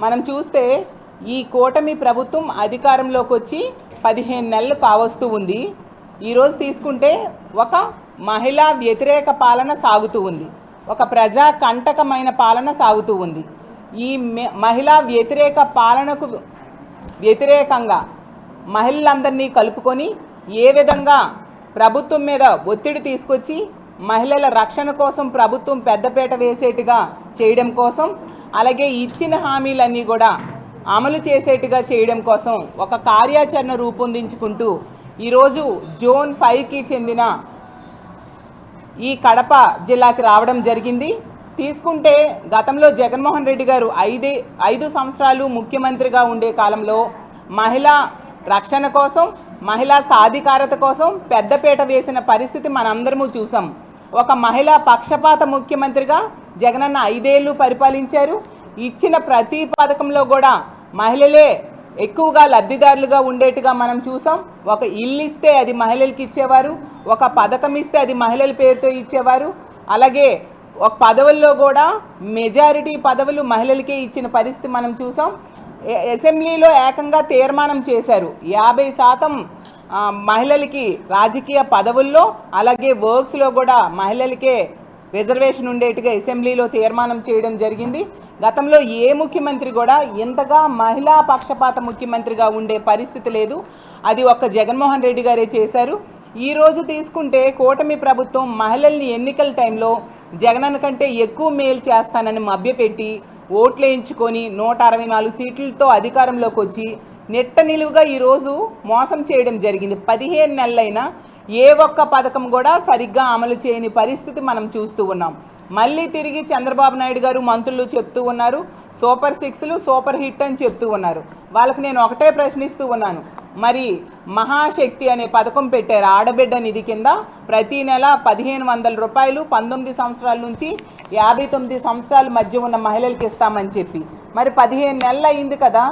మనం చూస్తే ఈ కూటమి ప్రభుత్వం అధికారంలోకి వచ్చి 15 నెలలు కావస్తూ ఉంది. ఈరోజు తీసుకుంటే ఒక మహిళా వ్యతిరేక పాలన సాగుతూ ఉంది, ఒక ప్రజా కంటకమైన పాలన సాగుతూ ఉంది. ఈ మహిళా వ్యతిరేక పాలనకు వ్యతిరేకంగా మహిళలందరినీ కలుపుకొని ఏ విధంగా ప్రభుత్వం మీద ఒత్తిడి తీసుకొచ్చి మహిళల రక్షణ కోసం ప్రభుత్వం పెద్దపీట వేసేట్టుగా చేయడం కోసం, అలాగే ఇచ్చిన హామీలన్నీ కూడా అమలు చేసేట్టుగా చేయడం కోసం ఒక కార్యాచరణ రూపొందించుకుంటూ ఈరోజు జోన్ 5కి చెందిన ఈ కడప జిల్లాకి రావడం జరిగింది. తీసుకుంటే గతంలో జగన్మోహన్ రెడ్డి గారు 5 సంవత్సరాలు ముఖ్యమంత్రిగా ఉండే కాలంలో మహిళా రక్షణ కోసం, మహిళా సాధికారత కోసం పెద్దపీట వేసిన పరిస్థితి మనందరము చూసాం. ఒక మహిళా పక్షపాత ముఖ్యమంత్రిగా జగనన్న 5 ఏళ్ళు పరిపాలించారు. ఇచ్చిన ప్రతి పథకంలో కూడా మహిళలే ఎక్కువగా లబ్ధిదారులుగా ఉండేట్టుగా మనం చూసాం. ఒక ఇల్లు ఇస్తే అది మహిళలకి ఇచ్చేవారు, ఒక పథకం ఇస్తే అది మహిళల పేరుతో ఇచ్చేవారు. అలాగే ఒక పదవుల్లో కూడా మెజారిటీ పదవులు మహిళలకే ఇచ్చిన పరిస్థితి మనం చూసాం. అసెంబ్లీలో ఏకంగా తీర్మానం చేశారు 50% మహిళలకి రాజకీయ పదవుల్లో, అలాగే వర్క్స్లో కూడా మహిళలకే రిజర్వేషన్ ఉండేట్టుగా అసెంబ్లీలో తీర్మానం చేయడం జరిగింది. గతంలో ఏ ముఖ్యమంత్రి కూడా ఇంతగా మహిళా పక్షపాత ముఖ్యమంత్రిగా ఉండే పరిస్థితి లేదు. అది ఒక్క జగన్మోహన్ రెడ్డి గారే చేశారు. ఈరోజు తీసుకుంటే కూటమి ప్రభుత్వం మహిళల్ని ఎన్నికల టైంలో జగనన్న కంటే ఎక్కువ మేలు చేస్తానని మభ్యపెట్టి ఓట్లు వేయించుకొని 164 సీట్లతో అధికారంలోకి వచ్చి నెట్ట నిలువుగా ఈరోజు మోసం చేయడం జరిగింది. 15 నెలలైనా ఏ ఒక్క పథకం కూడా సరిగ్గా అమలు చేయని పరిస్థితి మనం చూస్తూ ఉన్నాం. మళ్ళీ తిరిగి చంద్రబాబు నాయుడు గారు మంత్రులు చెప్తూ ఉన్నారు సూపర్ 6లు సూపర్ హిట్ అని చెప్తూ ఉన్నారు. వాళ్ళకి నేను ఒకటే ప్రశ్నిస్తూ ఉన్నాను, మరి మహాశక్తి అనే పథకం పెట్టారు ఆడబిడ్డ నిధి కింద. ప్రతి నెల 1500 రూపాయలు 19 సంవత్సరాల నుంచి 59 సంవత్సరాల మధ్య ఉన్న మహిళలకి ఇస్తామని చెప్పి, మరి 15 నెలలు అయింది కదా,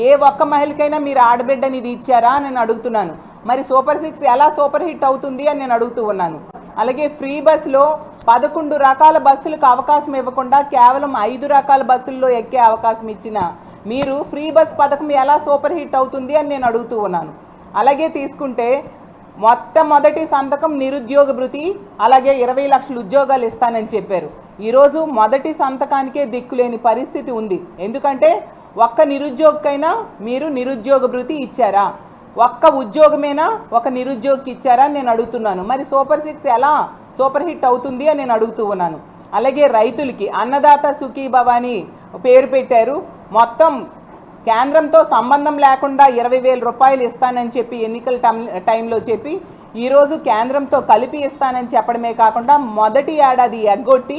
ఏ ఒక్క మహిళకైనా మీరు ఆడబిడ్డ నిధి ఇచ్చారా అని నేను అడుగుతున్నాను. మరి సూపర్ 6 ఎలా సూపర్ హిట్ అవుతుంది అని నేను అడుగుతూ ఉన్నాను. అలాగే ఫ్రీ బస్సులో 11 రకాల బస్సులకు అవకాశం ఇవ్వకుండా కేవలం 5 రకాల బస్సుల్లో ఎక్కే అవకాశం ఇచ్చిన మీరు ఫ్రీ బస్ పథకం ఎలా సూపర్ హిట్ అవుతుంది అని నేను అడుగుతూ ఉన్నాను. అలాగే తీసుకుంటే మొట్టమొదటి సంతకం నిరుద్యోగ భృతి, అలాగే 20 లక్షల ఉద్యోగాలు ఇస్తానని చెప్పారు. ఈరోజు మొదటి సంతకానికే దిక్కులేని పరిస్థితి ఉంది. ఎందుకంటే ఒక్క నిరుద్యోగికైనా మీరు నిరుద్యోగ భృతి ఇచ్చారా, ఒక్క ఉద్యోగమేనా ఒక నిరుద్యోగికి ఇచ్చారా అని నేను అడుగుతున్నాను. మరి సూపర్ 6 ఎలా సూపర్ హిట్ అవుతుంది అని నేను అడుగుతూ ఉన్నాను. అలాగే రైతులకి అన్నదాత సుఖీభవ అని పేరు పెట్టారు. మొత్తం కేంద్రంతో సంబంధం లేకుండా 20,000 రూపాయలు ఇస్తానని చెప్పి ఎన్నికల టైంలో చెప్పి ఈరోజు కేంద్రంతో కలిపి ఇస్తానని చెప్పడమే కాకుండా మొదటి ఏడాది ఎగ్గొట్టి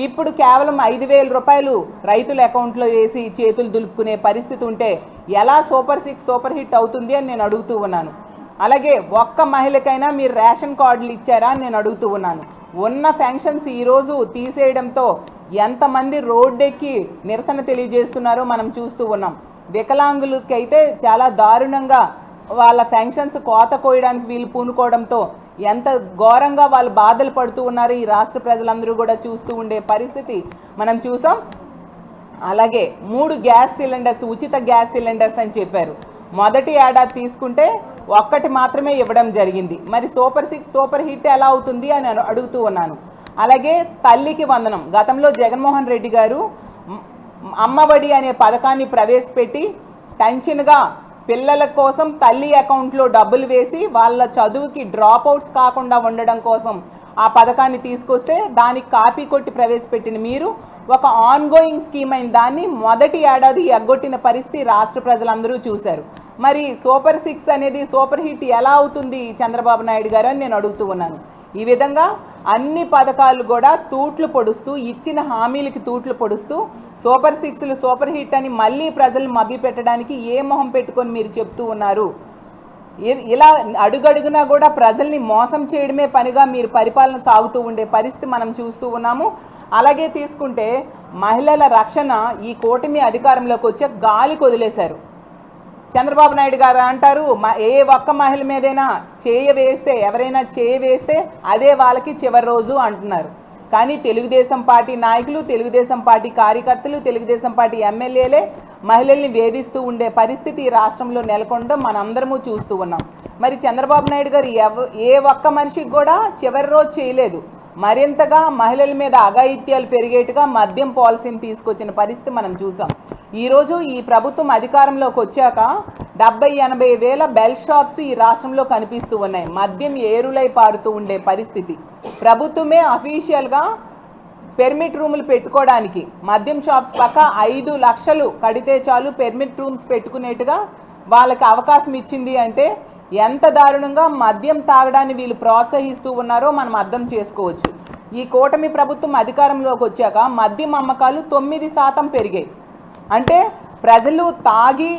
ఇప్పుడు కేవలం 5,000 రూపాయలు రైతుల అకౌంట్లో వేసి చేతులు దులుపుకునే పరిస్థితి ఉంటే ఎలా సూపర్ 6 సూపర్ హిట్ అవుతుంది అని నేను అడుగుతూ ఉన్నాను. అలాగే ఒక్క మహిళకైనా మీరు రేషన్ కార్డులు ఇచ్చారా అని నేను అడుగుతూ ఉన్నాను. ఉన్న ఫంక్షన్స్ ఈరోజు తీసేయడంతో ఎంతమంది రోడ్డెక్కి నిరసన తెలియజేస్తున్నారో మనం చూస్తూ ఉన్నాం. వికలాంగులకి అయితే చాలా దారుణంగా వాళ్ళ ఫంక్షన్స్ కోత కోయడానికి వీళ్ళు పూనుకోవడంతో ఎంత ఘోరంగా వాళ్ళు బాధలు పడుతూ ఉన్నారు ఈ రాష్ట్ర ప్రజలందరూ కూడా చూస్తూ ఉండే పరిస్థితి మనం చూసాం. అలాగే 3 గ్యాస్ సిలిండర్స్ ఉచిత గ్యాస్ సిలిండర్స్ అని చెప్పారు. మొదటి ఏడాది తీసుకుంటే ఒక్కటి మాత్రమే ఇవ్వడం జరిగింది. మరి సూపర్ 6 సూపర్ హిట్ ఎలా అవుతుంది అని అడుగుతూ ఉన్నాను. అలాగే తల్లికి వందనం, గతంలో జగన్మోహన్ రెడ్డి గారు అమ్మఒడి అనే పథకాన్ని ప్రవేశపెట్టి టెన్షన్గా పిల్లల కోసం తల్లి అకౌంట్లో డబ్బులు వేసి వాళ్ళ చదువుకి డ్రాప్ అవుట్స్ కాకుండా ఉండడం కోసం ఆ పథకాన్ని తీసుకొస్తే దానికి కాపీ కొట్టి ప్రవేశపెట్టిన మీరు ఒక ఆన్గోయింగ్ స్కీమ్ అయిన దాన్ని మొదటి ఏడాది ఎగ్గొట్టిన పరిస్థితి రాష్ట్ర ప్రజలందరూ చూశారు. మరి సూపర్ 6 అనేది సూపర్ హిట్ ఎలా అవుతుంది చంద్రబాబు నాయుడు గారు అని నేను అడుగుతూ ఉన్నాను. ఈ విధంగా అన్ని పథకాలు కూడా తూట్లు పొడుస్తూ ఇచ్చిన హామీలకి తూట్లు పొడుస్తూ సూపర్ 6లు సూపర్ హిట్ అని మళ్ళీ ప్రజలు మభ్య పెట్టడానికి ఏ మొహం పెట్టుకొని మీరు చెప్తూ ఉన్నారు. ఇలా అడుగడుగునా కూడా ప్రజల్ని మోసం చేయడమే పనిగా మీరు పరిపాలన సాగుతూ ఉండే పరిస్థితి మనం చూస్తూ ఉన్నాము. అలాగే తీసుకుంటే మహిళల రక్షణ ఈ కూటమి అధికారంలోకి వచ్చే గాలికి వదిలేశారు. చంద్రబాబు నాయుడు గారు అంటారు ఏ ఒక్క మహిళ మీదైనా ఎవరైనా చేయ వేస్తే అదే వాళ్ళకి చివరి రోజు అంటున్నారు. కానీ తెలుగుదేశం పార్టీ నాయకులు, తెలుగుదేశం పార్టీ కార్యకర్తలు, తెలుగుదేశం పార్టీ ఎమ్మెల్యేలే మహిళల్ని వేధిస్తూ ఉండే పరిస్థితి ఈ రాష్ట్రంలో నెలకొనడం మనందరము చూస్తూ ఉన్నాం. మరి చంద్రబాబు నాయుడు గారు ఏ ఒక్క మనిషికి కూడా చివరి రోజు చేయలేదు. మరింతగా మహిళల మీద అఘాయిత్యాలు పెరిగేట్టుగా మద్యం పాలసీని తీసుకొచ్చిన పరిస్థితి మనం చూసాం. ఈరోజు ఈ ప్రభుత్వం అధికారంలోకి వచ్చాక 70-80 వేల బెల్ షాప్స్ ఈ రాష్ట్రంలో కనిపిస్తూ ఉన్నాయి. మద్యం ఏరులై పారుతూ ఉండే పరిస్థితి. ప్రభుత్వమే అఫీషియల్గా పెర్మిట్ రూములు పెట్టుకోవడానికి మద్యం షాప్స్ పక్క 5 లక్షలు కడితే చాలు పెర్మిట్ రూమ్స్ పెట్టుకునేట్టుగా వాళ్ళకి అవకాశం ఇచ్చింది అంటే ఎంత దారుణంగా మద్యం తాగడాన్ని వీళ్ళు ప్రోత్సహిస్తూ ఉన్నారో మనం అర్థం చేసుకోవచ్చు. ఈ కూటమి ప్రభుత్వం అధికారంలోకి వచ్చాక మద్యం అమ్మకాలు 9% పెరిగాయి. అంటే ప్రజలు తాగి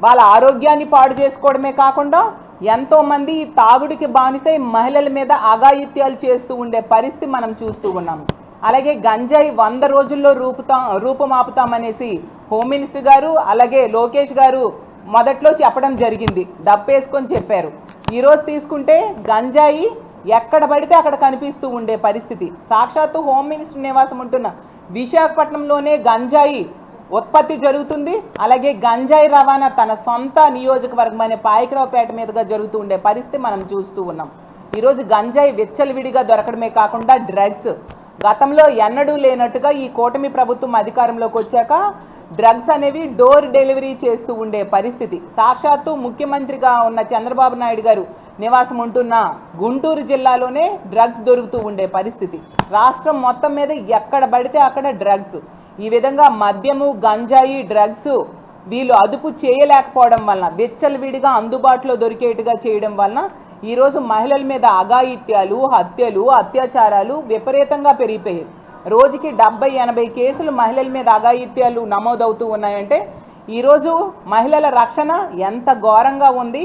వాళ్ళ ఆరోగ్యాన్ని పాడు చేసుకోవడమే కాకుండా ఎంతోమంది ఈ తాగుడికి బానిసై మహిళల మీద అఘాయిత్యాలు చేస్తూ ఉండే పరిస్థితి మనం చూస్తూ ఉన్నాము. అలాగే గంజాయి 100 రోజుల్లో రూపుమాపుతామనేసి హోమ్ మినిస్టర్ గారు అలాగే లోకేష్ గారు మొదట్లో చెప్పడం జరిగింది. డప్పేసుకొని చెప్పారు. ఈరోజు తీసుకుంటే గంజాయి ఎక్కడ పడితే అక్కడ కనిపిస్తూ ఉండే పరిస్థితి. సాక్షాత్తు హోమ్ మినిస్టర్ నివాసం ఉంటున్న విశాఖపట్నంలోనే గంజాయి ఉత్పత్తి జరుగుతుంది. అలాగే గంజాయి రవాణా తన సొంత నియోజకవర్గం అనే పాయకరావుపేట మీదుగా జరుగుతూ ఉండే పరిస్థితి మనం చూస్తూ ఉన్నాం. ఈరోజు గంజాయి విచ్చలవిడిగా దొరకడమే కాకుండా డ్రగ్స్ గతంలో ఎన్నడూ లేనట్టుగా ఈ కూటమి ప్రభుత్వం అధికారంలోకి వచ్చాక డ్రగ్స్ అనేవి డోర్ డెలివరీ చేస్తూ ఉండే పరిస్థితి. సాక్షాత్తు ముఖ్యమంత్రిగా ఉన్న చంద్రబాబు నాయుడు గారు నివాసం ఉంటున్న గుంటూరు జిల్లాలోనే డ్రగ్స్ దొరుకుతూ ఉండే పరిస్థితి. రాష్ట్రం మొత్తం మీద ఎక్కడ పడితే అక్కడ డ్రగ్స్. ఈ విధంగా మద్యము గంజాయి డ్రగ్స్ వీళ్ళు అదుపు చేయలేకపోవడం వలన విచ్చలవిడిగా అందుబాటులో దొరికేట్టుగా చేయడం వలన ఈరోజు మహిళల మీద అఘాయిత్యాలు హత్యలు అత్యాచారాలు విపరీతంగా పెరిగిపోయాయి. రోజుకి 70-80 కేసులు మహిళల మీద అఘాయిత్యాలు నమోదవుతూ ఉన్నాయంటే ఈరోజు మహిళల రక్షణ ఎంత ఘోరంగా ఉంది,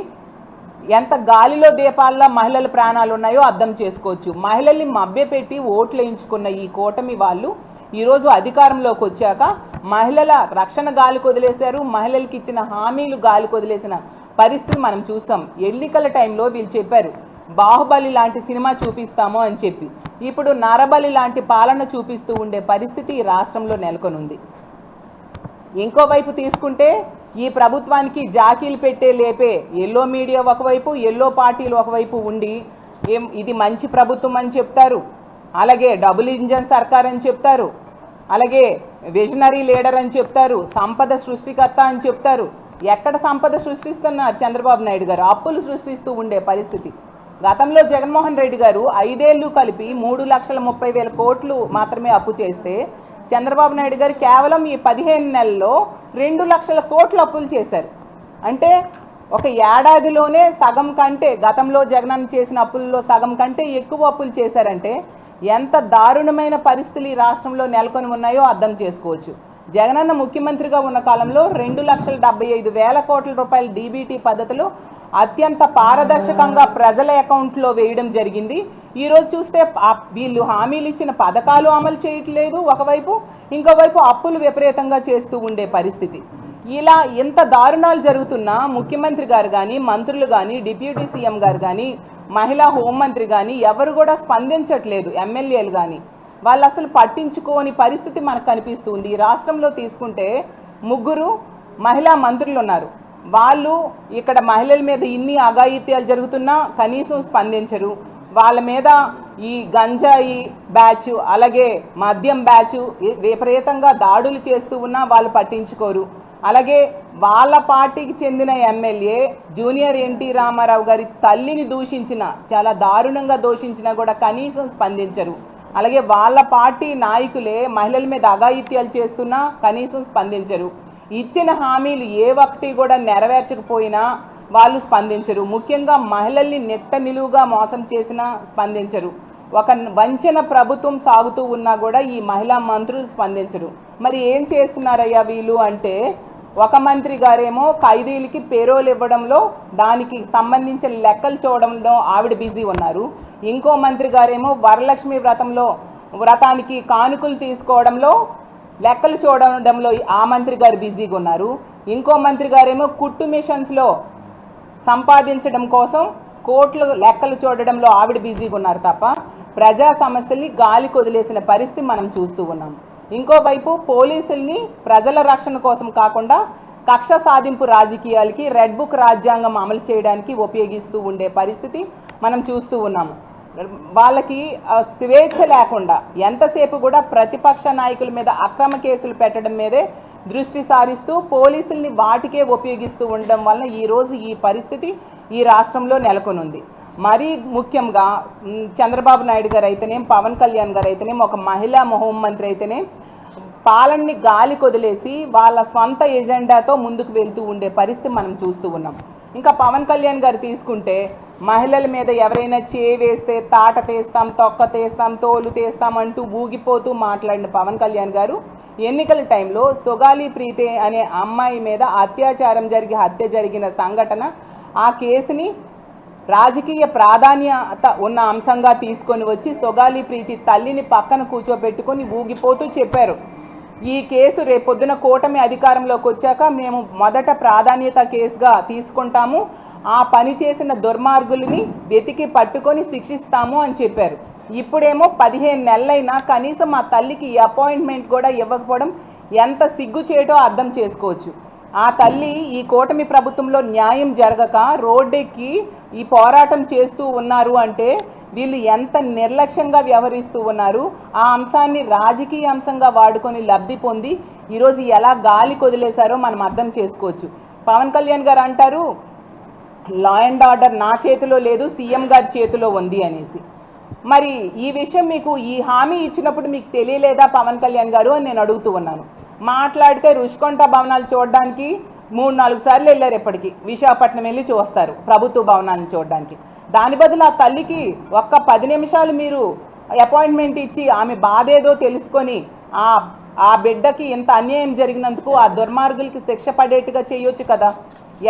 ఎంత గాలిలో దీపాల్లో మహిళల ప్రాణాలు ఉన్నాయో అర్థం చేసుకోవచ్చు. మహిళల్ని మభ్యపెట్టి ఓట్లు వేయించుకున్న ఈ కూటమి వాళ్ళు ఈరోజు అధికారంలోకి వచ్చాక మహిళల రక్షణ గాలికి వదిలేశారు. మహిళలకి ఇచ్చిన హామీలు గాలికి వదిలేసిన పరిస్థితి మనం చూసాం. ఎన్నికల టైంలో వీళ్ళు చెప్పారు బాహుబలి లాంటి సినిమా చూపిస్తాము అని చెప్పి ఇప్పుడు నరబలి లాంటి పాలన చూపిస్తూ ఉండే పరిస్థితి ఈ రాష్ట్రంలో నెలకొనుంది. ఇంకోవైపు తీసుకుంటే ఈ ప్రభుత్వానికి జాకీలు పెట్టే లేపే ఎల్లో మీడియా ఒకవైపు, ఎల్లో పార్టీలు ఒకవైపు ఉండి ఇది మంచి ప్రభుత్వం అని చెప్తారు, అలాగే డబుల్ ఇంజన్ సర్కార్ అని చెప్తారు, అలాగే విజనరీ లీడర్ అని చెప్తారు, సంపద సృష్టికర్త అని చెప్తారు. ఎక్కడ సంపద సృష్టిస్తున్నారు చంద్రబాబు నాయుడు గారు? అప్పులు సృష్టిస్తూ ఉండే పరిస్థితి. గతంలో జగన్మోహన్ రెడ్డి గారు 5 ఏళ్ళు కలిపి 3,30,000 కోట్లు మాత్రమే అప్పు చేస్తే చంద్రబాబు నాయుడు గారు కేవలం ఈ 15 నెలల్లో 2 లక్షల కోట్లు అప్పులు చేశారు. అంటే ఒక ఏడాదిలోనే సగం కంటే గతంలో జగనన్న చేసిన అప్పుల్లో సగం కంటే ఎక్కువ అప్పులు చేశారంటే ఎంత దారుణమైన పరిస్థితులు ఈ రాష్ట్రంలో నెలకొని ఉన్నాయో అర్థం చేసుకోవచ్చు. జగనన్న ముఖ్యమంత్రిగా ఉన్న కాలంలో 2,75,000 కోట్ల రూపాయల డీబీటీ పద్ధతిలో అత్యంత పారదర్శకంగా ప్రజల అకౌంట్లో వేయడం జరిగింది. ఈరోజు చూస్తే వీళ్ళు హామీలు ఇచ్చిన పథకాలు అమలు చేయట్లేదు ఒకవైపు, ఇంకోవైపు అప్పులు విపరీతంగా చేస్తూ ఉండే పరిస్థితి. ఇలా ఇంత దారుణాలు జరుగుతున్నా ముఖ్యమంత్రి గారు కానీ, మంత్రులు కానీ, డిప్యూటీ సీఎం గారు కానీ, మహిళా హోంమంత్రి కానీ ఎవరు కూడా స్పందించట్లేదు. ఎమ్మెల్యేలు కానీ వాళ్ళు అసలు పట్టించుకోని పరిస్థితి మనకు కనిపిస్తుంది. ఈ రాష్ట్రంలో తీసుకుంటే 3 మహిళా మంత్రులు ఉన్నారు. వాళ్ళు ఇక్కడ మహిళల మీద ఇన్ని అఘాయిత్యాలు జరుగుతున్నా కనీసం స్పందించరు. వాళ్ళ మీద ఈ గంజాయి బ్యాచ్ అలాగే మద్యం బ్యాచ్ విపరీతంగా దాడులు చేస్తూ ఉన్నా వాళ్ళు పట్టించుకోరు. అలాగే వాళ్ళ పార్టీకి చెందిన ఎమ్మెల్యే జూనియర్ ఎన్టీ రామారావు గారి తల్లిని దూషించిన, చాలా దారుణంగా దూషించినా కూడా కనీసం స్పందించరు. అలాగే వాళ్ళ పార్టీ నాయకులే మహిళల మీద అఘాయిత్యాలు చేస్తున్నా కనీసం స్పందించరు. ఇచ్చిన హామీలు ఏ ఒక్కటి కూడా నెరవేర్చకపోయినా వాళ్ళు స్పందించరు. ముఖ్యంగా మహిళల్ని నెట్ట నిలువుగా మోసం చేసినా స్పందించరు. ఒక వంచన ప్రభుత్వం సాగుతూ ఉన్నా కూడా ఈ మహిళా మంత్రులు స్పందించరు. మరి ఏం చేస్తున్నారయ్యా వీళ్ళు అంటే, ఒక మంత్రి గారేమో ఖైదీలకి పేరోలు ఇవ్వడంలో దానికి సంబంధించిన లెక్కలు చూడడంలో ఆవిడ బిజీ ఉన్నారు. ఇంకో మంత్రి గారేమో వరలక్ష్మి వ్రతానికి కానుకలు తీసుకోవడంలో లెక్కలు చూడడంలో ఆ మంత్రి గారు బిజీగా ఉన్నారు. ఇంకో మంత్రి గారేమో కుట్టు మిషన్స్లో సంపాదించడం కోసం కోట్ల లెక్కలు చూడడంలో ఆవిడ బిజీగా ఉన్నారు తప్ప ప్రజా సమస్యల్ని గాలికి వదిలేసిన పరిస్థితి మనం చూస్తూ ఉన్నాం. ఇంకోవైపు పోలీసుల్ని ప్రజల రక్షణ కోసం కాకుండా కక్ష సాధింపు రాజకీయాలకి రెడ్ బుక్ రాజ్యాంగం అమలు చేయడానికి ఉపయోగిస్తూ ఉండే పరిస్థితి మనం చూస్తూ ఉన్నాము. వాళ్ళకి స్వేచ్ఛ లేకుండా ఎంతసేపు కూడా ప్రతిపక్ష నాయకుల మీద అక్రమ కేసులు పెట్టడం మీదే దృష్టి సారిస్తూ పోలీసుల్ని వాటికే ఉపయోగిస్తూ ఉండడం వలన ఈరోజు ఈ పరిస్థితి ఈ రాష్ట్రంలో నెలకొనుంది. మరీ ముఖ్యంగా చంద్రబాబు నాయుడు గారు అయితేనేం, పవన్ కళ్యాణ్ గారు అయితేనేం, ఒక మహిళా హోంమంత్రి అయితేనే పాలనని గాలి కొదిలేసి వాళ్ళ స్వంత ఎజెండాతో ముందుకు వెళ్తూ ఉండే పరిస్థితి మనం చూస్తూ ఉన్నాం. ఇంకా పవన్ కళ్యాణ్ గారు తీసుకుంటే మహిళల మీద ఎవరైనా వేస్తే తాట తీస్తాం, తొక్క తీస్తాం, తోలు తీస్తాం అంటూ ఊగిపోతూ మాట్లాడిన పవన్ కళ్యాణ్ గారు ఎన్నికల టైంలో సొగాలి ప్రీతి అనే అమ్మాయి మీద అత్యాచారం జరిగి హత్య జరిగిన సంఘటన, ఆ కేసుని రాజకీయ ప్రాధాన్యత ఉన్న అంశంగా తీసుకొని వచ్చి సొగాలి ప్రీతి తల్లిని పక్కన కూర్చోబెట్టుకొని ఊగిపోతూ చెప్పారు, ఈ కేసు రేపొద్దున కూటమి అధికారంలోకి వచ్చాక మేము మొదట ప్రాధాన్యత కేసుగా తీసుకుంటాము, ఆ పని చేసిన దుర్మార్గుల్ని వెతికి పట్టుకొని శిక్షిస్తాము అని చెప్పారు. ఇప్పుడేమో 15 నెలలైనా కనీసం ఆ తల్లికి ఈ అపాయింట్మెంట్ కూడా ఇవ్వకపోవడం ఎంత సిగ్గు చేయటో అర్థం చేసుకోవచ్చు. ఆ తల్లి ఈ కూటమి ప్రభుత్వంలో న్యాయం జరగక రోడ్డెక్కి ఈ పోరాటం చేస్తూ ఉన్నారు అంటే వీళ్ళు ఎంత నిర్లక్ష్యంగా వ్యవహరిస్తూ ఉన్నారు. ఆ అంశాన్ని రాజకీయ అంశంగా వాడుకొని లబ్ధి పొంది ఈరోజు ఎలా గాలి కొదిలేశారో మనం అర్థం చేసుకోవచ్చు. పవన్ కళ్యాణ్ గారు అంటారు లా అండ్ ఆర్డర్ నా చేతిలో లేదు, సీఎం గారి చేతిలో ఉంది అనేసి. మరి ఈ విషయం మీకు ఈ హామీ ఇచ్చినప్పుడు మీకు తెలియలేదా పవన్ కళ్యాణ్ గారు అని నేను అడుగుతూ ఉన్నాను. మాట్లాడితే రుషికొండ భవనాలు చూడడానికి 3-4 సార్లు వెళ్ళారు, ఎప్పటికీ విశాఖపట్నం వెళ్ళి చూస్తారు ప్రభుత్వ భవనాలను చూడడానికి. దాని బదులు ఆ తల్లికి ఒక్క 10 నిమిషాలు మీరు అపాయింట్మెంట్ ఇచ్చి ఆమె బాధ ఏదో తెలుసుకొని ఆ బిడ్డకి ఇంత అన్యాయం జరిగినందుకు ఆ దుర్మార్గులకి శిక్ష పడేట్టుగా చేయొచ్చు కదా.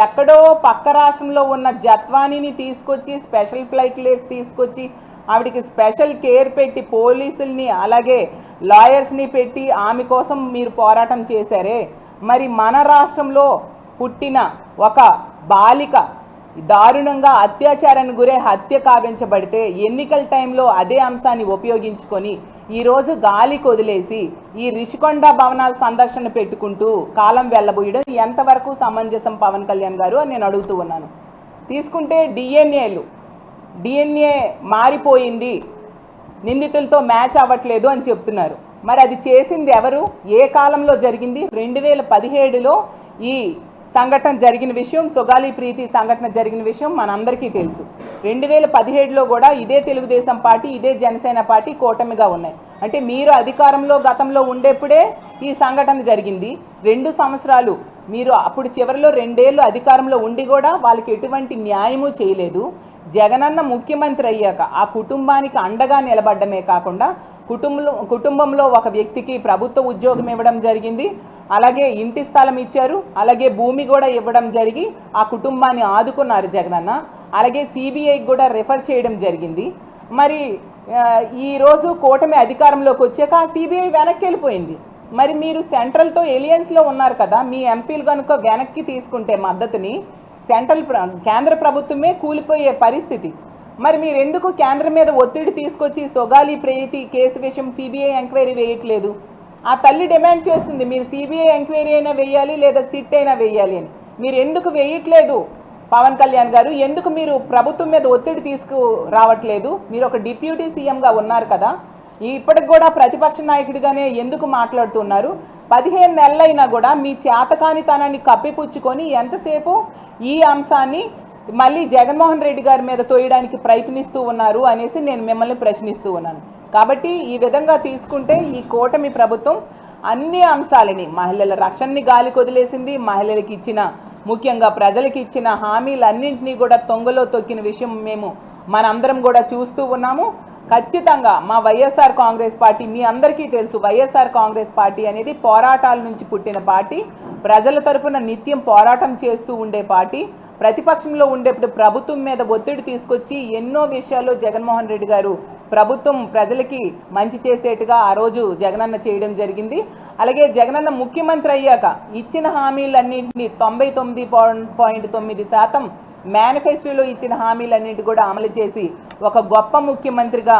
ఎక్కడో పక్క రాష్ట్రంలో ఉన్న జత్వానీని తీసుకొచ్చి స్పెషల్ ఫ్లైట్లు వేసి తీసుకొచ్చి ఆవిడికి స్పెషల్ కేర్ పెట్టి పోలీసుల్ని అలాగే లాయర్స్ని పెట్టి ఆమె కోసం మీరు పోరాటం చేశారే, మరి మన రాష్ట్రంలో పుట్టిన ఒక బాలిక దారుణంగా అత్యాచారానికి గురే హత్య కావించబడితే ఎన్నికల టైంలో అదే అంశాన్ని ఉపయోగించుకొని ఈరోజు గాలి కొదిలేసి ఈ రిషికొండ భవనాల సందర్శన పెట్టుకుంటూ కాలం వెళ్ళబోయడం ఎంతవరకు సమంజసం పవన్ కళ్యాణ్ గారు అని నేను అడుగుతూ ఉన్నాను. తీసుకుంటే డిఎన్ఏ మారిపోయింది, నిందితులతో మ్యాచ్ అవ్వట్లేదు అని చెప్తున్నారు. మరి అది చేసింది ఎవరు, ఏ కాలంలో జరిగింది? 2017లో ఈ సంఘటన జరిగిన విషయం, సొగాలి ప్రీతి సంఘటన జరిగిన విషయం మనందరికీ తెలుసు. 2017లో కూడా ఇదే తెలుగుదేశం పార్టీ, ఇదే జనసేన పార్టీ కూటమిగా ఉన్నాయి. అంటే మీరు అధికారంలో గతంలో ఉండేప్పుడే ఈ సంఘటన జరిగింది. 2 సంవత్సరాలు మీరు అప్పుడు చివరిలో 2 ఏళ్ళు అధికారంలో ఉండి కూడా వాళ్ళకి ఎటువంటి న్యాయము చేయలేదు. జగనన్న ముఖ్యమంత్రి అయ్యాక ఆ కుటుంబానికి అండగా నిలబడ్డమే కాకుండా కుటుంబంలో ఒక వ్యక్తికి ప్రభుత్వ ఉద్యోగం ఇవ్వడం జరిగింది, అలాగే ఇంటి స్థలం ఇచ్చారు, అలాగే భూమి కూడా ఇవ్వడం జరిగి ఆ కుటుంబాన్ని ఆదుకున్నారు జగనన్న. అలాగే సిబిఐకి కూడా రెఫర్ చేయడం జరిగింది. మరి ఈరోజు కూటమి అధికారంలోకి వచ్చాక ఆ సిబిఐ వెనక్కి వెళ్ళిపోయింది. మరి మీరు సెంట్రల్తో ఎలియన్స్లో ఉన్నారు కదా, మీ ఎంపీలు కనుక వెనక్కి తీసుకుంటే మద్దతుని కేంద్ర ప్రభుత్వమే కూలిపోయే పరిస్థితి. మరి మీరు ఎందుకు కేంద్రం మీద ఒత్తిడి తీసుకొచ్చి సొగాలి ప్రీతి కేసు విషయం సిబిఐ ఎంక్వైరీ వేయట్లేదు? ఆ తల్లి డిమాండ్ చేస్తుంది మీరు సిబిఐ ఎంక్వైరీ అయినా వేయాలి లేదా సిట్ అయినా వేయాలి అని. మీరు ఎందుకు వేయట్లేదు పవన్ కళ్యాణ్ గారు? ఎందుకు మీరు ప్రభుత్వం మీద ఒత్తిడి తీసుకురావట్లేదు? మీరు ఒక డిప్యూటీ సీఎంగా ఉన్నారు కదా, ఇప్పటికి కూడా ప్రతిపక్ష నాయకుడిగానే ఎందుకు మాట్లాడుతున్నారు? 15 నెలలైనా కూడా మీ చేతకానితనాన్ని కప్పిపుచ్చుకొని ఎంతసేపు ఈ అంశాన్ని మళ్ళీ జగన్మోహన్ రెడ్డి గారి మీద తోయడానికి ప్రయత్నిస్తూ ఉన్నారు అనేసి నేను మిమ్మల్ని ప్రశ్నిస్తూ ఉన్నాను. కాబట్టి ఈ విధంగా తీసుకుంటే ఈ కూటమి ప్రభుత్వం అన్ని అంశాలని, మహిళల రక్షణని గాలి కొదిలేసింది, మహిళలకి ఇచ్చిన, ముఖ్యంగా ప్రజలకి ఇచ్చిన హామీలన్నింటినీ కూడా తొంగలో తొక్కిన విషయం మనందరం కూడా చూస్తూ ఉన్నాము. ఖచ్చితంగా మా వైఎస్ఆర్ కాంగ్రెస్ పార్టీ, మీ అందరికీ తెలుసు వైఎస్ఆర్ కాంగ్రెస్ పార్టీ అనేది పోరాటాల నుంచి పుట్టిన పార్టీ, ప్రజల తరపున నిత్యం పోరాటం చేస్తూ ఉండే పార్టీ. ప్రతిపక్షంలో ఉండేప్పుడు ప్రభుత్వం మీద ఒత్తిడి తీసుకొచ్చి ఎన్నో విషయాల్లో జగన్మోహన్ రెడ్డి గారు ప్రభుత్వం ప్రజలకి మంచి చేసేట్టుగా ఆ రోజు జగనన్న చేయడం జరిగింది. అలాగే జగనన్న ముఖ్యమంత్రి అయ్యాక ఇచ్చిన హామీలన్నింటినీ 99.9% మేనిఫెస్టోలో ఇచ్చిన హామీలన్నింటి కూడా అమలు చేసి ఒక గొప్ప ముఖ్యమంత్రిగా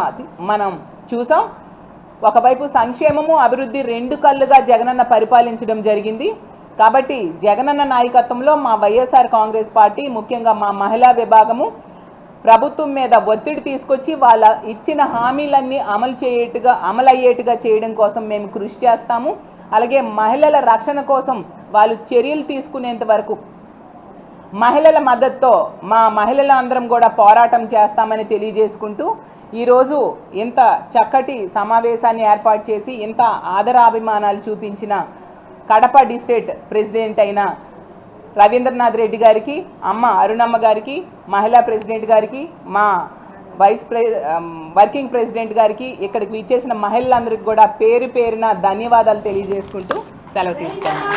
మనం చూసాం. ఒకవైపు సంక్షేమము అభివృద్ధి రెండు కళ్ళుగా జగనన్న పరిపాలించడం జరిగింది. కాబట్టి జగనన్న నాయకత్వంలో మా వైఎస్ఆర్ కాంగ్రెస్ పార్టీ, ముఖ్యంగా మా మహిళా విభాగము ప్రభుత్వం మీద ఒత్తిడి తీసుకొచ్చి వాళ్ళ ఇచ్చిన హామీలన్నీ అమలయ్యేట్టుగా చేయడం కోసం మేము కృషి చేస్తాము. అలాగే మహిళల రక్షణ కోసం వాళ్ళు చర్యలు తీసుకునేంత వరకు మహిళల మద్దతుతో మా మహిళలందరం కూడా పోరాటం చేస్తామని తెలియజేసుకుంటూ ఈరోజు ఇంత చక్కటి సమావేశాన్ని ఏర్పాటు చేసి ఇంత ఆదరాభిమానాలు చూపించిన కడప డిస్ట్రిక్ట్ ప్రెసిడెంట్ అయిన రవీంద్రనాథ్ రెడ్డి గారికి, అమ్మ అరుణమ్మ గారికి, మహిళా ప్రెసిడెంట్ గారికి, మా వర్కింగ్ ప్రెసిడెంట్ గారికి, ఇక్కడికి విచ్చేసిన మహిళలందరికీ కూడా పేరు పేరున ధన్యవాదాలు తెలియజేసుకుంటూ సెలవు తీసుకున్నాను.